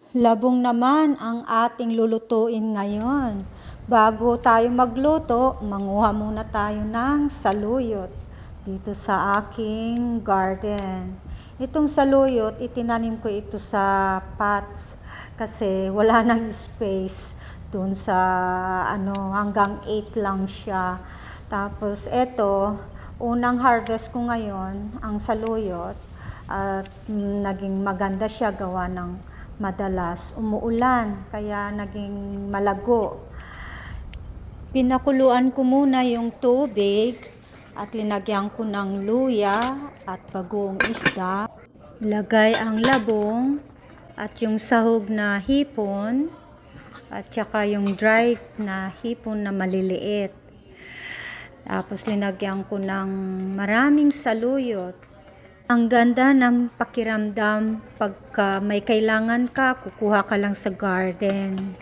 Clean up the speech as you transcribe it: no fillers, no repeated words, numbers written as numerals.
Labong naman ang ating lulutuin ngayon. Bago tayo magluto, manguha muna tayo ng saluyot dito sa aking garden. Itong saluyot, itinanim ko ito sa pots kasi wala nang space dun sa hanggang 8 lang siya. Tapos ito, unang harvest ko ngayon, ang saluyot, at naging maganda siya gawa ng madalas umuulan, kaya naging malago. Pinakuluan ko muna yung tubig at linagyan ko ng luya at bagoong isda. Ilagay ang labong at yung sahog na hipon at saka yung dried na hipon na maliliit. Tapos linagyan ko ng maraming saluyot. Ang ganda ng pakiramdam pagka may kailangan ka, kukuha ka lang sa garden.